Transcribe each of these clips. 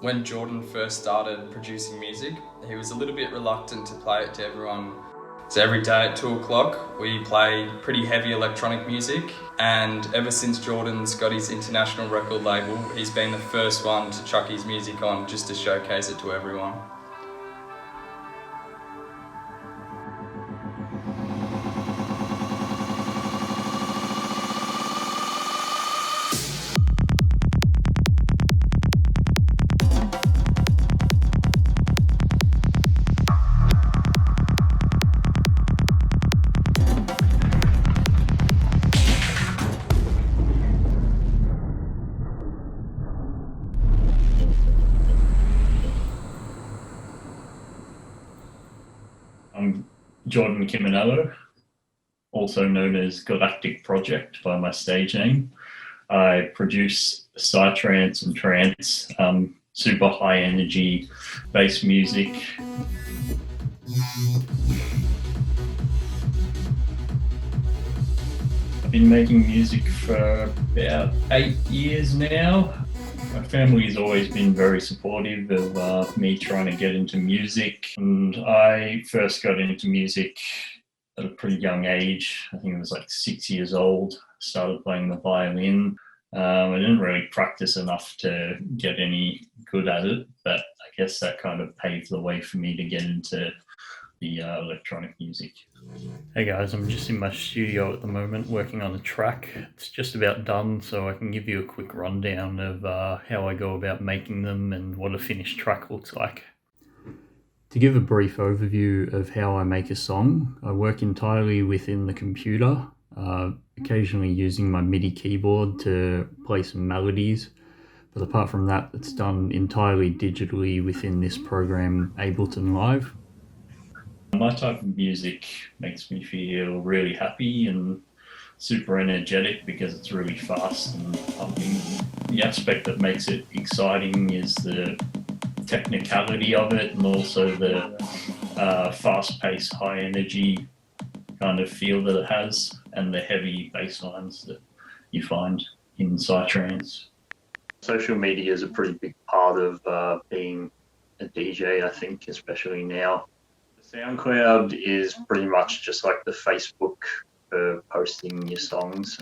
When Jordan first started producing music, he was a little bit reluctant to play it to everyone. So every day at 2 o'clock, we play pretty heavy electronic music, and ever since Jordan's got his international record label, he's been the first one to chuck his music on just to showcase it to everyone. I'm Jordan Chiminello, also known as Galactic Project by my stage name. I produce psy-trance and trance, super high energy bass music. I've been making music for about 8 years now. My family has always been very supportive of me trying to get into music, and I first got into music at a pretty young age. I think it was like 6 years old. Started playing the violin. I didn't really practice enough to get any good at it, but I guess that kind of paved the way for me to get into the electronic music. Hey guys, I'm just in my studio at the moment working on a track. It's just about done, so I can give you a quick rundown of how I go about making them and what a finished track looks like. To give a brief overview of how I make a song, I work entirely within the computer, occasionally using my MIDI keyboard to play some melodies, but apart from that, it's done entirely digitally within this program, Ableton Live. My type of music makes me feel really happy and super energetic because it's really fast and pumping. The aspect that makes it exciting is the technicality of it, and also the fast-paced, high-energy kind of feel that it has, and the heavy bass lines that you find in psy-trance. Social media is a pretty big part of being a DJ, I think, especially now. SoundCloud is pretty much just like the Facebook for posting your songs.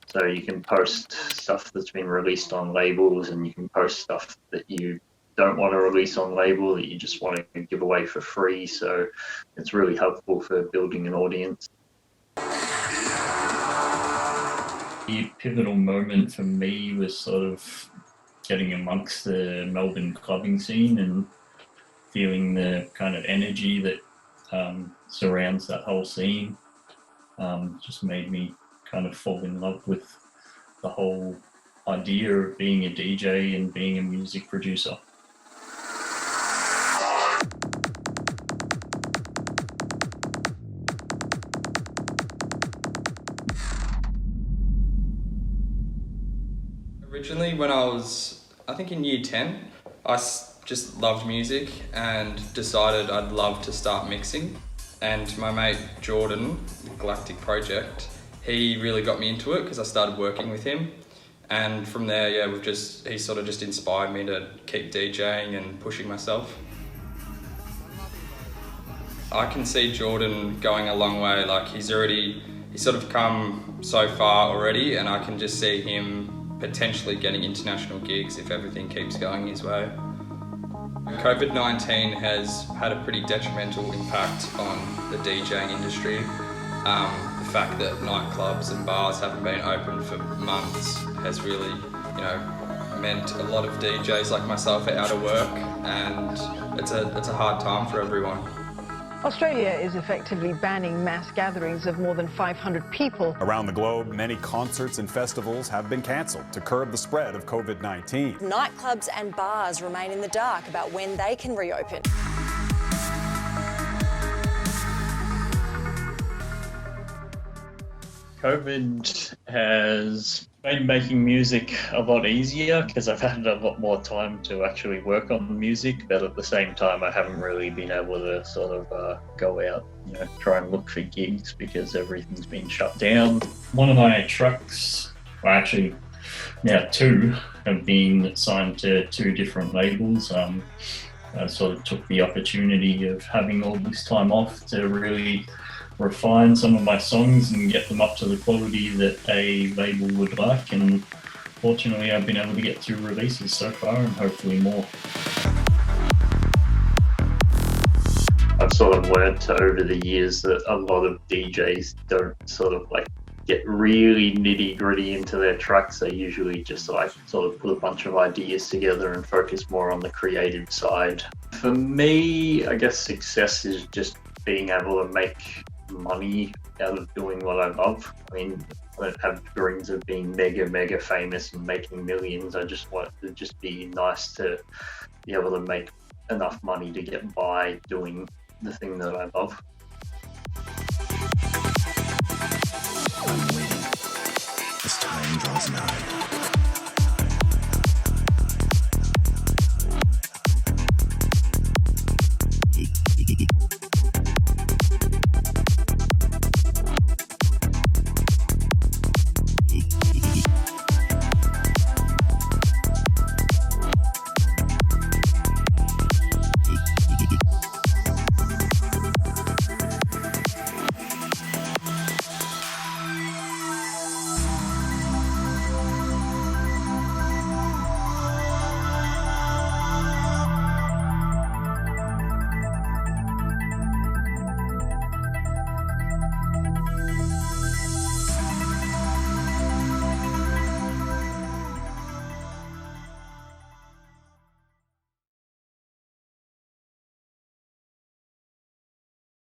So you can post stuff that's been released on labels, and you can post stuff that you don't want to release on label that you just want to give away for free. So it's really helpful for building an audience. The pivotal moment for me was sort of getting amongst the Melbourne clubbing scene and feeling the kind of energy that surrounds that whole scene. Just made me kind of fall in love with the whole idea of being a DJ and being a music producer. Originally, when I was, I think in year 10, I just loved music and decided I'd love to start mixing. And my mate Jordan, the Galactic Project, he really got me into it because I started working with him. And from there, yeah, he sort of just inspired me to keep DJing and pushing myself. I can see Jordan going a long way. Like he's sort of come so far already, and I can just see him potentially getting international gigs if everything keeps going his way. COVID-19 has had a pretty detrimental impact on the DJing industry. The fact that nightclubs and bars haven't been open for months has really, meant a lot of DJs like myself are out of work, and it's a hard time for everyone. Australia is effectively banning mass gatherings of more than 500 people. Around the globe, many concerts and festivals have been cancelled to curb the spread of COVID-19. Nightclubs and bars remain in the dark about when they can reopen. COVID has made making music a lot easier because I've had a lot more time to actually work on music, but at the same time I haven't really been able to sort of go out, try and look for gigs because everything's been shut down. One of my tracks, well actually now 2 have been signed to 2 different labels. I sort of took the opportunity of having all this time off to really refine some of my songs and get them up to the quality that a label would like, and fortunately I've been able to get 2 releases so far and hopefully more. I've sort of learned over the years that a lot of DJs don't sort of like get really nitty gritty into their tracks. They usually just like sort of put a bunch of ideas together and focus more on the creative side. For me, I guess success is just being able to make money out of doing what I love. I mean, I don't have dreams of being mega famous and making millions. I just want it to just be nice to be able to make enough money to get by doing the thing that I love. I'm waiting as time draws nigh.